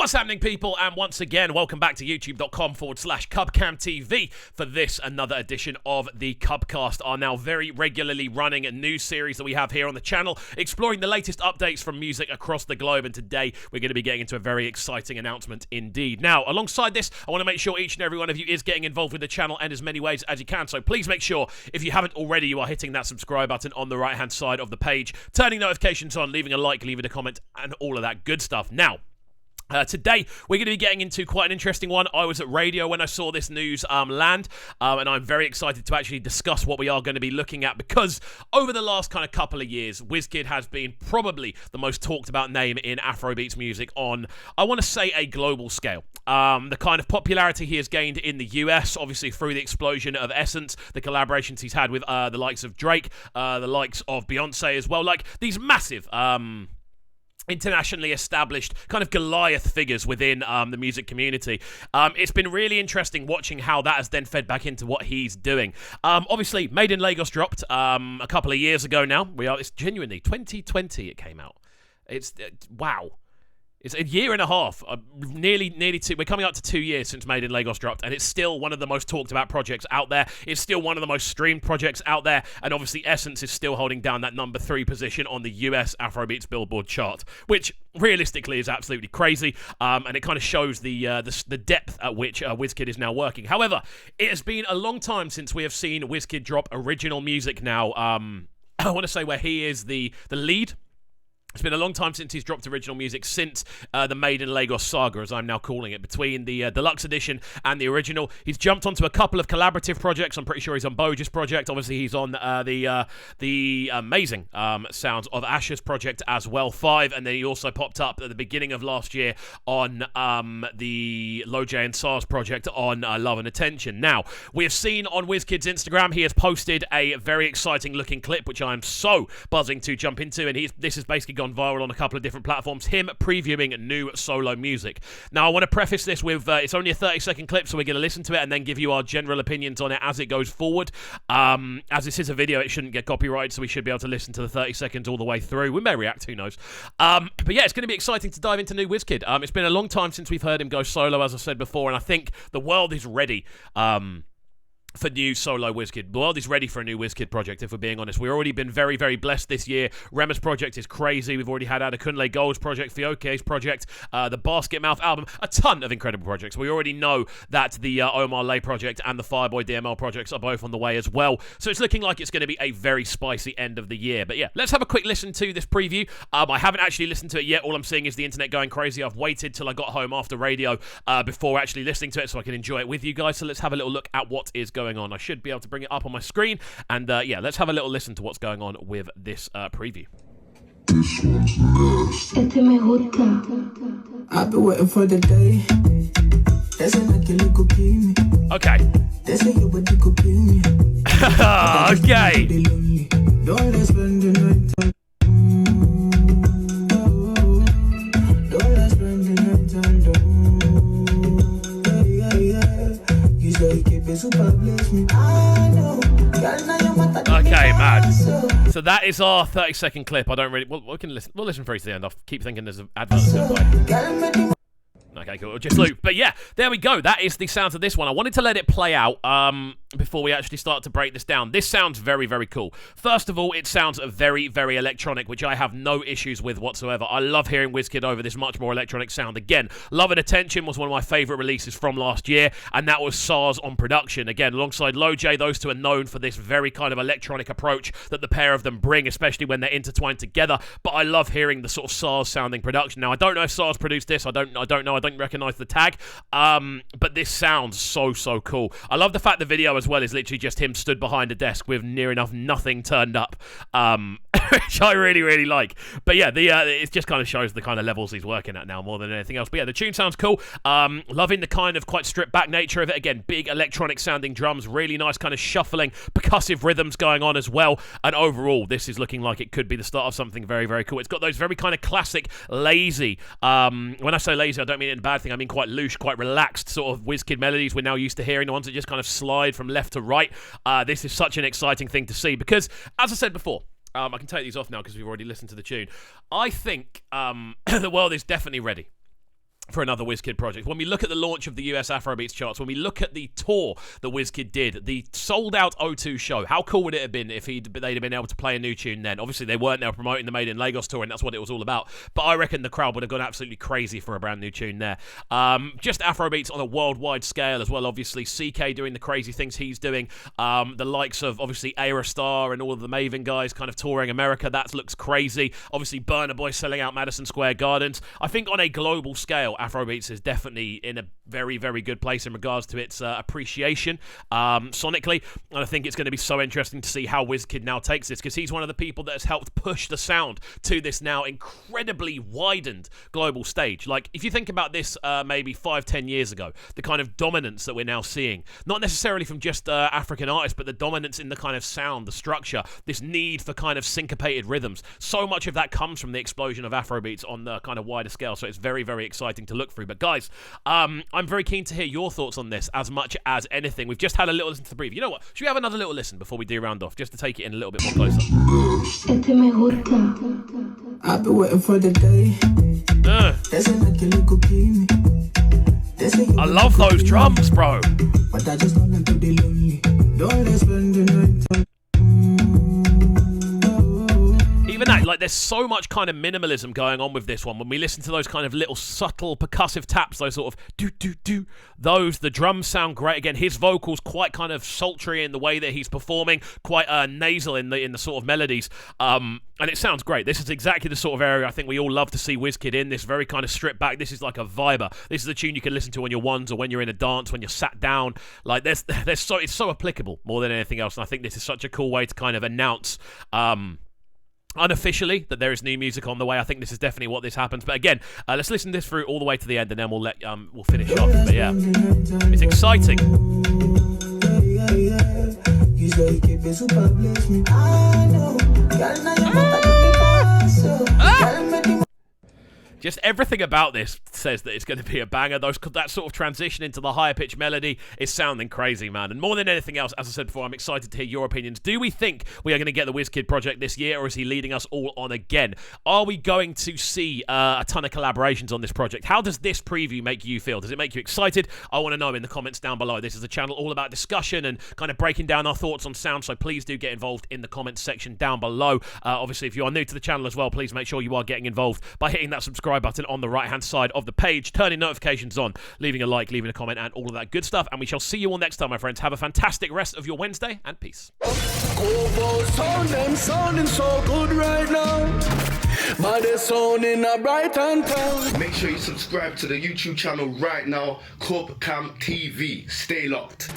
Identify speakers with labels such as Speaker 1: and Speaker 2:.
Speaker 1: What's happening, people? And once again, welcome back to youtube.com/CubCamTV for this, another edition of the CubCast, our now very regularly running news series that we have here on the channel, exploring the latest updates from music across the globe. And today, we're going to be getting into a very exciting announcement indeed. Now, alongside this, I want to make sure each and every one of you is getting involved with the channel in as many ways as you can. So please make sure, if you haven't already, you are hitting that subscribe button on the right-hand side of the page, turning notifications on, leaving a like, leaving a comment, and all of that good stuff. Now, today, we're going to be getting into quite an interesting one. I was at radio when I saw this news land, and I'm very excited to actually discuss what we are going to be looking at, because over the last kind of couple of years, WIZKID has been probably the most talked about name in Afrobeats music on, I want to say, a global scale. The kind of popularity he has gained in the US, obviously through the explosion of Essence, the collaborations he's had with the likes of Drake, the likes of Beyonce as well, like these massive internationally established kind of Goliath figures within the music community. It's been really interesting watching how that has then fed back into what he's doing. Obviously, Made in Lagos dropped a couple of years ago now. It's genuinely 2020 it came out. It's wow. It's a year and a half, nearly two. We're coming up to 2 years since Made in Lagos dropped, and it's still one of the most talked about projects out there. It's still one of the most streamed projects out there, and obviously Essence is still holding down that number 3 position on the US Afrobeats Billboard chart, which realistically is absolutely crazy, and it kind of shows the depth at which WIZKID is now working. However, it has been a long time since we have seen WIZKID drop original music now. I want to say where he is the lead. It's been a long time since he's dropped original music, since the Made in Lagos saga, as I'm now calling it, between the deluxe edition and the original. He's jumped onto a couple of collaborative projects. I'm pretty sure he's on Boja's project. Obviously, he's on the amazing sounds of Asher's project as well, 5. And then he also popped up at the beginning of last year on the Loj and SARS project on Love and Attention. Now, we have seen on WIZKID's Instagram, he has posted a very exciting looking clip, which I'm so buzzing to jump into. And this has basically gone viral on a couple of different platforms, him previewing new solo music. Now, I want to preface this with it's only a 30-second clip, so we're going to listen to it and then give you our general opinions on it as it goes forward. As this is a video, it shouldn't get copyrighted, so we should be able to listen to the 30 seconds all the way through. We may react, who knows. But yeah, it's going to be exciting to dive into new WIZKID. It's been a long time since we've heard him go solo, as I said before, and I think the world is ready for new solo WIZKID. The world is ready for a new WIZKID project, if we're being honest. We've already been very, very blessed this year. Rema's project is crazy. We've already had Adekunle Gold's project, Fioke's project, the Basket Mouth album, a ton of incredible projects. We already know that the Omar Lay project and the Fireboy DML projects are both on the way as well. So it's looking like it's going to be a very spicy end of the year. But yeah, let's have a quick listen to this preview. I haven't actually listened to it yet. All I'm seeing is the internet going crazy. I've waited till I got home after radio before actually listening to it so I can enjoy it with you guys. So let's have a little look at what is going on. I should be able to bring it up on my screen, and yeah, let's have a little listen to what's going on with this preview.
Speaker 2: This one's nasty. I've been waiting for the day.
Speaker 1: Okay. Okay. Okay, mad. So that is our 30-second clip. I don't really. We'll listen through to the end. I keep thinking there's an advert that's going to play. Okay, cool. Just loop. But yeah, there we go. That is the sound of this one. I wanted to let it play out before we actually start to break this down. This sounds very, very cool. First of all, it sounds very, very electronic, which I have no issues with whatsoever. I love hearing WIZKID over this much more electronic sound. Again, Love and Attention was one of my favourite releases from last year, and that was SARS on production. Again, alongside Loj, those two are known for this very kind of electronic approach that the pair of them bring, especially when they're intertwined together. But I love hearing the sort of SARS-sounding production. Now, I don't know if SARS produced this. I don't know. I don't recognise the tag. But this sounds so cool. I love the fact the video as well is literally just him stood behind a desk with near enough nothing turned up, which I really, really like. But yeah, it just kind of shows the kind of levels he's working at now more than anything else. But yeah, the tune sounds cool. Loving the kind of quite stripped back nature of it. Again, big electronic sounding drums, really nice kind of shuffling, percussive rhythms going on as well. And overall, this is looking like it could be the start of something very, very cool. It's got those very kind of classic, lazy, when I say lazy, I don't mean it in a bad thing. I mean quite loose, quite relaxed sort of WIZKID melodies we're now used to hearing, the ones that just kind of slide from left to right. This is such an exciting thing to see because, as I said before, I can take these off now because we've already listened to the tune. I think the world is definitely ready for another WIZKID project. When we look at the launch of the US Afrobeats charts, when we look at the tour that WIZKID did, the sold-out O2 show, how cool would it have been if they'd have been able to play a new tune then? Obviously, they weren't now promoting the Made in Lagos tour, and that's what it was all about. But I reckon the crowd would have gone absolutely crazy for a brand new tune there. Just Afrobeats on a worldwide scale as well, obviously. CK doing the crazy things he's doing. The likes of, obviously, Aerostar and all of the Maven guys kind of touring America. That looks crazy. Obviously, Burna Boy selling out Madison Square Gardens. I think on a global scale, Afrobeats is definitely in a very, very good place in regards to its appreciation sonically, and I think it's going to be so interesting to see how WIZKID now takes this, because he's one of the people that has helped push the sound to this now incredibly widened global stage. Like, if you think about this maybe 5-10 years ago, the kind of dominance that we're now seeing, not necessarily from just African artists, but the dominance in the kind of sound, the structure, this need for kind of syncopated rhythms, so much of that comes from the explosion of Afrobeats on the kind of wider scale, so it's very, very exciting to look through. But guys, I'm very keen to hear your thoughts on this as much as anything. We've just had a little listen to the brief. You know what? Should we have another little listen before we do round off, just to take it in a little bit more closer?
Speaker 2: I've been waiting for the day.
Speaker 1: I love those drums, bro.
Speaker 2: But I just don't like to be lonely. Don't let's spend the night.
Speaker 1: Even that, like, there's so much kind of minimalism going on with this one. When we listen to those kind of little subtle percussive taps, those sort of do, the drums sound great. Again, his vocals quite kind of sultry in the way that he's performing, quite nasal in the sort of melodies, and it sounds great. This is exactly the sort of area I think we all love to see WIZKID in. This very kind of stripped back. This is like a viber. This is a tune you can listen to on your ones or when you're in a dance, when you're sat down. Like, it's so applicable more than anything else, and I think this is such a cool way to kind of announce unofficially that there is new music on the way. I think this is definitely what this happens. But again, let's listen this through all the way to the end, and then we'll finish off. But yeah, it's exciting. Just everything about this says that it's going to be a banger. That sort of transition into the higher pitch melody is sounding crazy, man. And more than anything else, as I said before, I'm excited to hear your opinions. Do we think we are going to get the WIZKID project this year, or is he leading us all on again? Are we going to see a ton of collaborations on this project? How does this preview make you feel? Does it make you excited? I want to know in the comments down below. This is a channel all about discussion and kind of breaking down our thoughts on sound, so please do get involved in the comments section down below. Obviously, if you are new to the channel as well, please make sure you are getting involved by hitting that subscribe button on the right-hand side of the page, turning notifications on, leaving a like, leaving a comment, and all of that good stuff. And we shall see you all next time, my friends. Have a fantastic rest of your Wednesday, and peace.
Speaker 3: Sounding so good right now. But they're sounding a bright and town.
Speaker 4: Make sure you subscribe to the YouTube channel right now, CubCamTV. Stay locked.